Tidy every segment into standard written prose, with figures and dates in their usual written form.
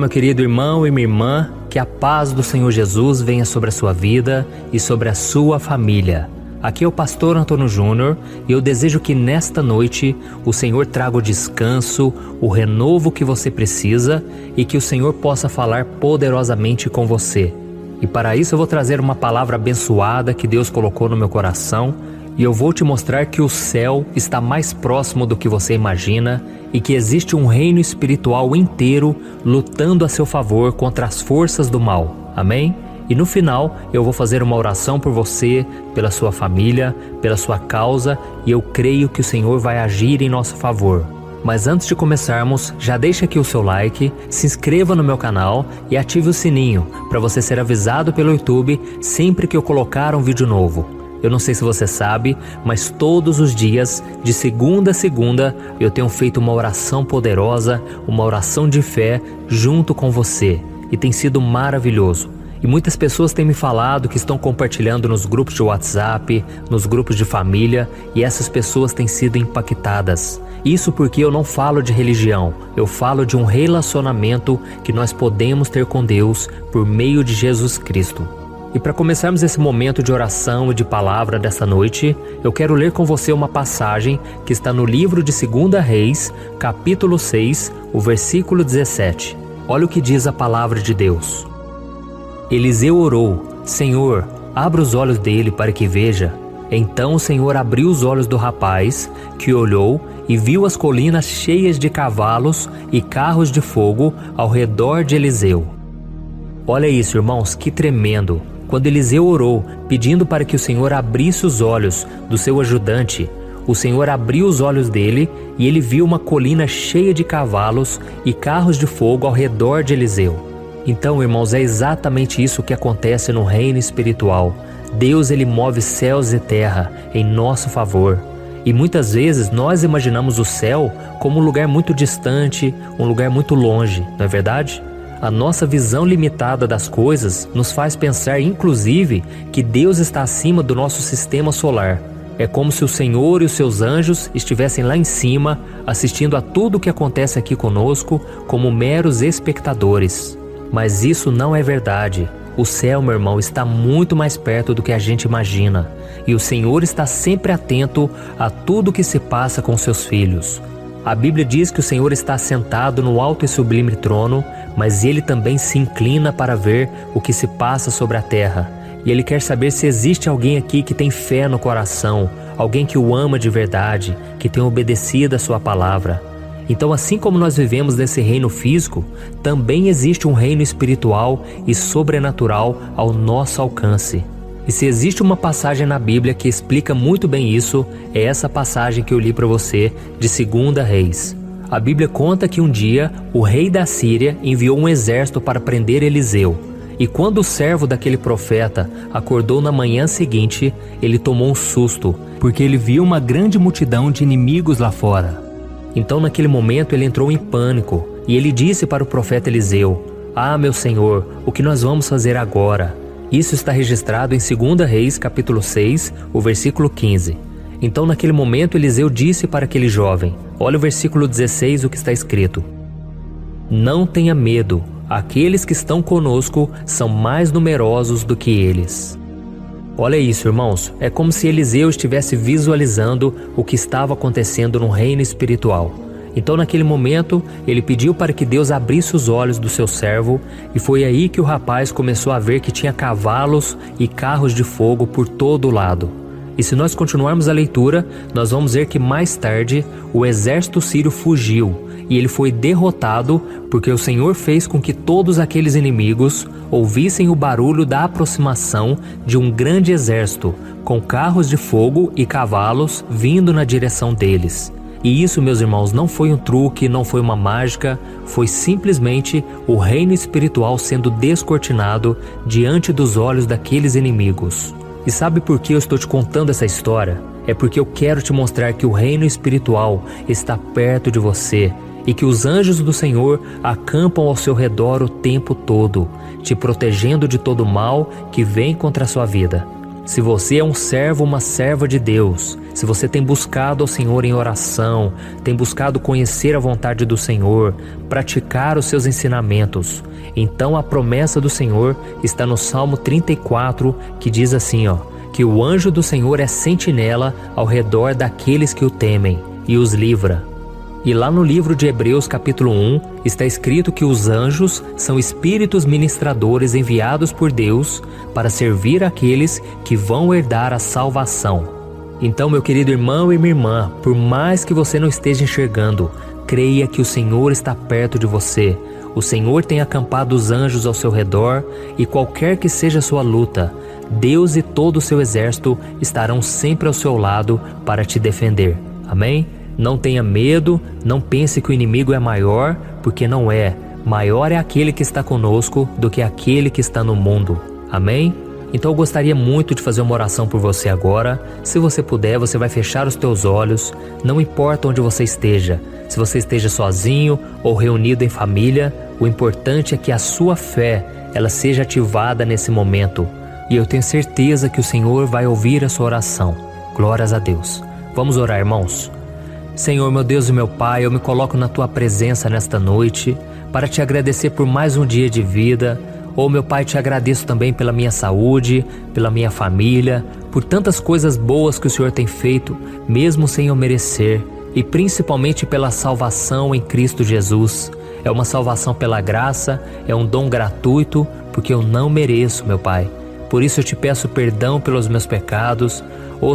meu querido irmão e minha irmã, que a paz do Senhor Jesus venha sobre a sua vida e sobre a sua família. Aqui é o pastor Antônio Júnior e eu desejo que nesta noite o Senhor traga o descanso, o renovo que você precisa e que o Senhor possa falar poderosamente com você. E para isso eu vou trazer uma palavra abençoada que Deus colocou no meu coração e eu vou te mostrar que o céu está mais próximo do que você imagina e que existe um reino espiritual inteiro lutando a seu favor contra as forças do mal. Amém? E no final eu vou fazer uma oração por você, pela sua família, pela sua causa e eu creio que o Senhor vai agir em nosso favor. Mas antes de começarmos, já deixa aqui o seu like, se inscreva no meu canal e ative o sininho para você ser avisado pelo YouTube sempre que eu colocar um vídeo novo. Eu não sei se você sabe, mas todos os dias, de segunda a segunda, eu tenho feito uma oração poderosa, uma oração de fé junto com você. E tem sido maravilhoso. E muitas pessoas têm me falado que estão compartilhando nos grupos de WhatsApp, nos grupos de família, e essas pessoas têm sido impactadas. Isso porque eu não falo de religião, eu falo de um relacionamento que nós podemos ter com Deus por meio de Jesus Cristo. E para começarmos esse momento de oração e de palavra dessa noite, eu quero ler com você uma passagem que está no livro de 2 Reis, capítulo 6, o versículo 17. Olha o que diz a palavra de Deus. Eliseu orou: Senhor, abra os olhos dele para que veja. Então o Senhor abriu os olhos do rapaz, que olhou e viu as colinas cheias de cavalos e carros de fogo ao redor de Eliseu. Olha isso, irmãos, que tremendo! Quando Eliseu orou, pedindo para que o Senhor abrisse os olhos do seu ajudante, o Senhor abriu os olhos dele e ele viu uma colina cheia de cavalos e carros de fogo ao redor de Eliseu. Então, irmãos, é exatamente isso que acontece no reino espiritual. Deus, ele move céus e terra em nosso favor. E muitas vezes nós imaginamos o céu como um lugar muito distante, um lugar muito longe, não é verdade? A nossa visão limitada das coisas nos faz pensar, inclusive, que Deus está acima do nosso sistema solar. É como se o Senhor e os seus anjos estivessem lá em cima, assistindo a tudo o que acontece aqui conosco, como meros espectadores. Mas isso não é verdade. O céu, meu irmão, está muito mais perto do que a gente imagina. E o Senhor está sempre atento a tudo o que se passa com seus filhos. A Bíblia diz que o Senhor está sentado no alto e sublime trono, mas Ele também se inclina para ver o que se passa sobre a terra. E Ele quer saber se existe alguém aqui que tem fé no coração, alguém que o ama de verdade, que tem obedecido a sua palavra. Então, assim como nós vivemos nesse reino físico, também existe um reino espiritual e sobrenatural ao nosso alcance. E se existe uma passagem na Bíblia que explica muito bem isso, é essa passagem que eu li para você de 2 Reis. A Bíblia conta que um dia o rei da Síria enviou um exército para prender Eliseu. E quando o servo daquele profeta acordou na manhã seguinte, ele tomou um susto, porque ele viu uma grande multidão de inimigos lá fora. Então naquele momento ele entrou em pânico e ele disse para o profeta Eliseu: Ah, meu senhor, o que nós vamos fazer agora? Isso está registrado em 2 Reis, capítulo 6, o versículo 15. Então naquele momento Eliseu disse para aquele jovem, olha o versículo 16, o que está escrito: Não tenha medo, aqueles que estão conosco são mais numerosos do que eles. Olha isso, irmãos, é como se Eliseu estivesse visualizando o que estava acontecendo no reino espiritual. Então naquele momento, ele pediu para que Deus abrisse os olhos do seu servo e foi aí que o rapaz começou a ver que tinha cavalos e carros de fogo por todo lado. E se nós continuarmos a leitura, nós vamos ver que mais tarde o exército sírio fugiu e ele foi derrotado porque o Senhor fez com que todos aqueles inimigos ouvissem o barulho da aproximação de um grande exército com carros de fogo e cavalos vindo na direção deles. E isso, meus irmãos, não foi um truque, não foi uma mágica, foi simplesmente o reino espiritual sendo descortinado diante dos olhos daqueles inimigos. E sabe por que eu estou te contando essa história? É porque eu quero te mostrar que o reino espiritual está perto de você e que os anjos do Senhor acampam ao seu redor o tempo todo, te protegendo de todo mal que vem contra a sua vida. Se você é um servo ou uma serva de Deus, se você tem buscado ao Senhor em oração, tem buscado conhecer a vontade do Senhor, praticar os seus ensinamentos, então a promessa do Senhor está no Salmo 34, que diz assim, que o anjo do Senhor é sentinela ao redor daqueles que o temem e os livra. E lá no livro de Hebreus capítulo 1, está escrito que os anjos são espíritos ministradores enviados por Deus para servir aqueles que vão herdar a salvação. Então, meu querido irmão e minha irmã, por mais que você não esteja enxergando, creia que o Senhor está perto de você. O Senhor tem acampado os anjos ao seu redor e qualquer que seja a sua luta, Deus e todo o seu exército estarão sempre ao seu lado para te defender. Amém? Não tenha medo, não pense que o inimigo é maior, porque não é. Maior é aquele que está conosco do que aquele que está no mundo. Amém? Então eu gostaria muito de fazer uma oração por você agora. Se você puder, você vai fechar os teus olhos. Não importa onde você esteja. Se você esteja sozinho ou reunido em família, o importante é que a sua fé, ela seja ativada nesse momento. E eu tenho certeza que o Senhor vai ouvir a sua oração. Glórias a Deus. Vamos orar, irmãos. Senhor, meu Deus e meu Pai, eu me coloco na Tua presença nesta noite para Te agradecer por mais um dia de vida. Meu Pai, Te agradeço também pela minha saúde, pela minha família, por tantas coisas boas que o Senhor tem feito, mesmo sem eu merecer, e principalmente pela salvação em Cristo Jesus. É uma salvação pela graça, é um dom gratuito, porque eu não mereço, meu Pai. Por isso eu Te peço perdão pelos meus pecados.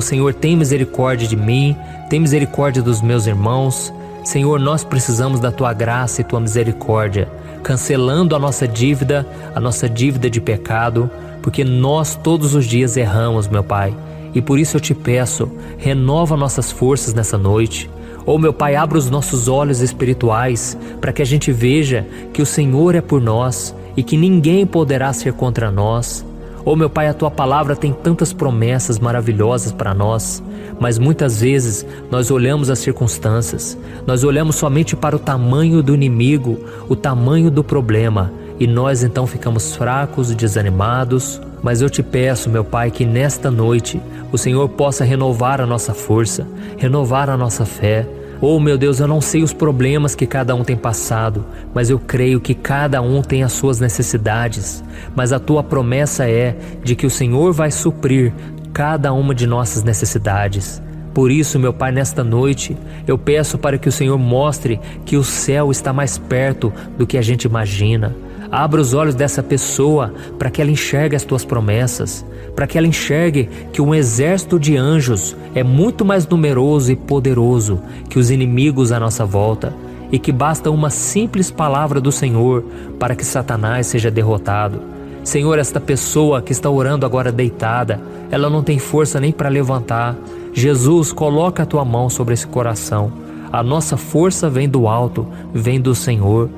Senhor, tem misericórdia de mim, tem misericórdia dos meus irmãos. Senhor, nós precisamos da Tua graça e Tua misericórdia, cancelando a nossa dívida de pecado, porque nós todos os dias erramos, meu Pai. E por isso eu Te peço, renova nossas forças nessa noite. Meu Pai, abra os nossos olhos espirituais para que a gente veja que o Senhor é por nós e que ninguém poderá ser contra nós. Meu Pai, a Tua palavra tem tantas promessas maravilhosas para nós, mas muitas vezes nós olhamos as circunstâncias, nós olhamos somente para o tamanho do inimigo, o tamanho do problema, e nós então ficamos fracos e desanimados. Mas eu Te peço, meu Pai, que nesta noite o Senhor possa renovar a nossa força, renovar a nossa fé. Meu Deus, eu não sei os problemas que cada um tem passado, mas eu creio que cada um tem as suas necessidades. Mas a Tua promessa é de que o Senhor vai suprir cada uma de nossas necessidades. Por isso, meu Pai, nesta noite, eu peço para que o Senhor mostre que o céu está mais perto do que a gente imagina. Abra os olhos dessa pessoa para que ela enxergue as Tuas promessas, para que ela enxergue que um exército de anjos é muito mais numeroso e poderoso que os inimigos à nossa volta, e que basta uma simples palavra do Senhor para que Satanás seja derrotado. Senhor, esta pessoa que está orando agora deitada, ela não tem força nem para levantar. Jesus, coloca a Tua mão sobre esse coração. A nossa força vem do alto, vem do Senhor.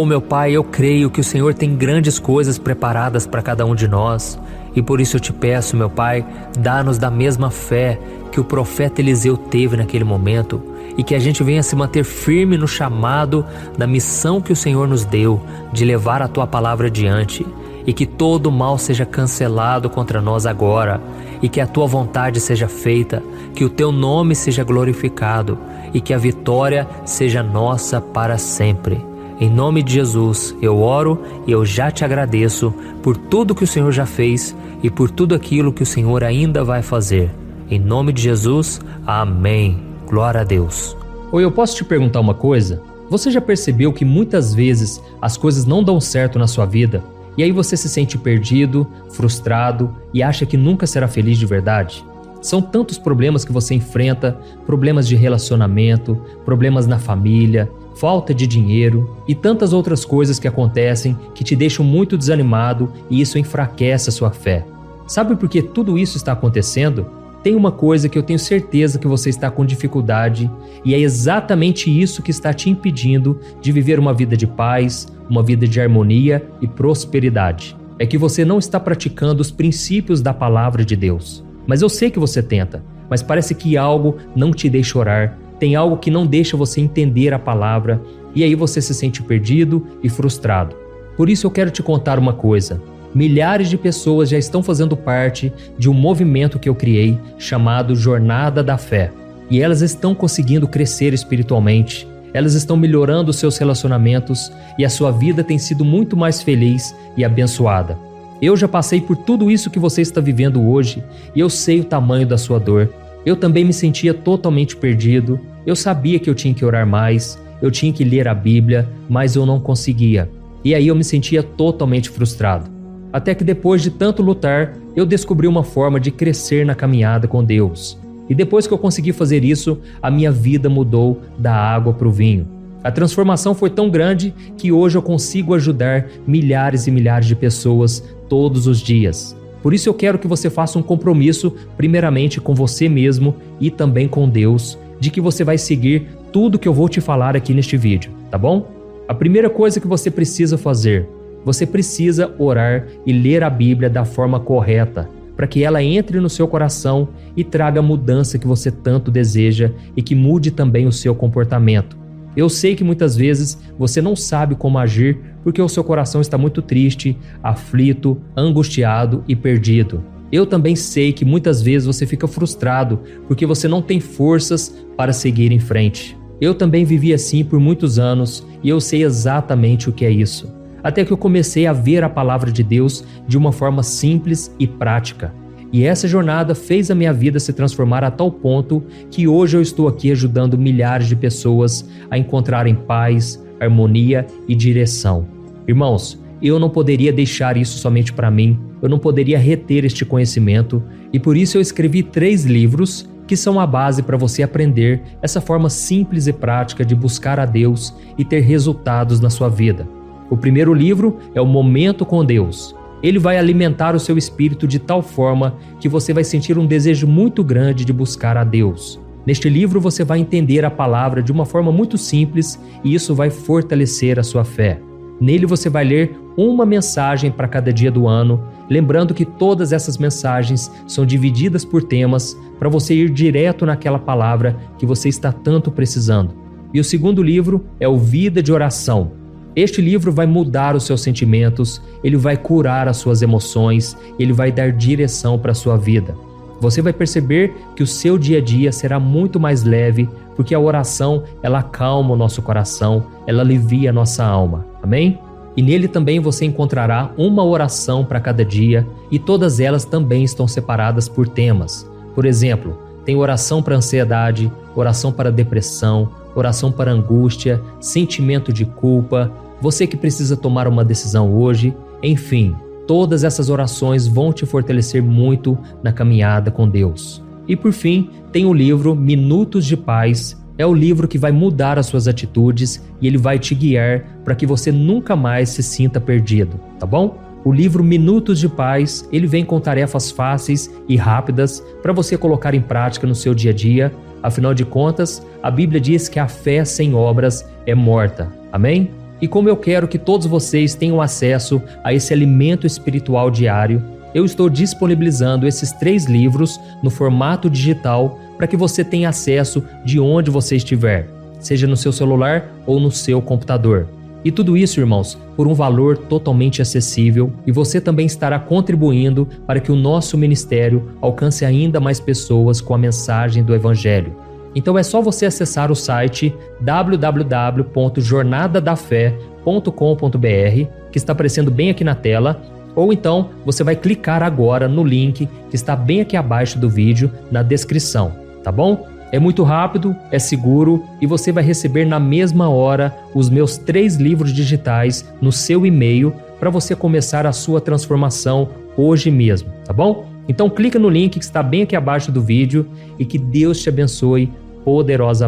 Meu Pai, eu creio que o Senhor tem grandes coisas preparadas para cada um de nós. E por isso eu Te peço, meu Pai, dá-nos da mesma fé que o profeta Eliseu teve naquele momento, e que a gente venha se manter firme no chamado da missão que o Senhor nos deu, de levar a Tua palavra adiante, e que todo mal seja cancelado contra nós agora, e que a Tua vontade seja feita, que o Teu nome seja glorificado, e que a vitória seja nossa para sempre. Em nome de Jesus, eu oro e eu já Te agradeço por tudo que o Senhor já fez e por tudo aquilo que o Senhor ainda vai fazer. Em nome de Jesus, amém. Glória a Deus. Eu posso te perguntar uma coisa? Você já percebeu que muitas vezes as coisas não dão certo na sua vida? E aí você se sente perdido, frustrado e acha que nunca será feliz de verdade? São tantos problemas que você enfrenta, problemas de relacionamento, problemas na família, falta de dinheiro e tantas outras coisas que acontecem que te deixam muito desanimado, e isso enfraquece a sua fé. Sabe por que tudo isso está acontecendo? Tem uma coisa que eu tenho certeza que você está com dificuldade, e é exatamente isso que está te impedindo de viver uma vida de paz, uma vida de harmonia e prosperidade. É que você não está praticando os princípios da palavra de Deus. Mas eu sei que você tenta, mas parece que algo não te deixa orar, tem algo que não deixa você entender a palavra, e aí você se sente perdido e frustrado. Por isso eu quero te contar uma coisa. Milhares de pessoas já estão fazendo parte de um movimento que eu criei chamado Jornada da Fé. E elas estão conseguindo crescer espiritualmente, elas estão melhorando seus relacionamentos e a sua vida tem sido muito mais feliz e abençoada. Eu já passei por tudo isso que você está vivendo hoje e eu sei o tamanho da sua dor. Eu também me sentia totalmente perdido, eu sabia que eu tinha que orar mais, eu tinha que ler a Bíblia, mas eu não conseguia. E aí eu me sentia totalmente frustrado. Até que depois de tanto lutar, eu descobri uma forma de crescer na caminhada com Deus. E depois que eu consegui fazer isso, a minha vida mudou da água para o vinho. A transformação foi tão grande que hoje eu consigo ajudar milhares e milhares de pessoas todos os dias. Por isso eu quero que você faça um compromisso, primeiramente com você mesmo e também com Deus, de que você vai seguir tudo que eu vou te falar aqui neste vídeo, tá bom? A primeira coisa que você precisa fazer, você precisa orar e ler a Bíblia da forma correta, para que ela entre no seu coração e traga a mudança que você tanto deseja e que mude também o seu comportamento. Eu sei que muitas vezes você não sabe como agir porque o seu coração está muito triste, aflito, angustiado e perdido. Eu também sei que muitas vezes você fica frustrado porque você não tem forças para seguir em frente. Eu também vivi assim por muitos anos e eu sei exatamente o que é isso. Até que eu comecei a ver a palavra de Deus de uma forma simples e prática. E essa jornada fez a minha vida se transformar a tal ponto que hoje eu estou aqui ajudando milhares de pessoas a encontrarem paz, harmonia e direção. Irmãos, eu não poderia deixar isso somente para mim, eu não poderia reter este conhecimento e por isso eu escrevi 3 livros que são a base para você aprender essa forma simples e prática de buscar a Deus e ter resultados na sua vida. O primeiro livro é o Momento com Deus. Ele vai alimentar o seu espírito de tal forma que você vai sentir um desejo muito grande de buscar a Deus. Neste livro você vai entender a palavra de uma forma muito simples e isso vai fortalecer a sua fé. Nele você vai ler uma mensagem para cada dia do ano, lembrando que todas essas mensagens são divididas por temas para você ir direto naquela palavra que você está tanto precisando. E o segundo livro é o Vida de Oração. Este livro vai mudar os seus sentimentos, ele vai curar as suas emoções, ele vai dar direção para a sua vida. Você vai perceber que o seu dia a dia será muito mais leve, porque a oração, ela acalma o nosso coração, ela alivia a nossa alma. Amém? E nele também você encontrará uma oração para cada dia e todas elas também estão separadas por temas. Por exemplo, tem oração para ansiedade, oração para depressão, oração para angústia, sentimento de culpa, você que precisa tomar uma decisão hoje, enfim, todas essas orações vão te fortalecer muito na caminhada com Deus. E por fim, tem o livro Minutos de Paz, é o livro que vai mudar as suas atitudes e ele vai te guiar para que você nunca mais se sinta perdido, tá bom? O livro Minutos de Paz, ele vem com tarefas fáceis e rápidas para você colocar em prática no seu dia a dia. Afinal de contas, a Bíblia diz que a fé sem obras é morta. Amém? E como eu quero que todos vocês tenham acesso a esse alimento espiritual diário, eu estou disponibilizando esses 3 livros no formato digital para que você tenha acesso de onde você estiver, seja no seu celular ou no seu computador. E tudo isso, irmãos, por um valor totalmente acessível e você também estará contribuindo para que o nosso ministério alcance ainda mais pessoas com a mensagem do Evangelho. Então é só você acessar o site www.jornadadafé.com.br, que está aparecendo bem aqui na tela, ou então você vai clicar agora no link que está bem aqui abaixo do vídeo, na descrição, tá bom? É muito rápido, é seguro e você vai receber na mesma hora os meus 3 livros digitais no seu e-mail para você começar a sua transformação hoje mesmo, tá bom? Então clica no link que está bem aqui abaixo do vídeo e que Deus te abençoe poderosamente.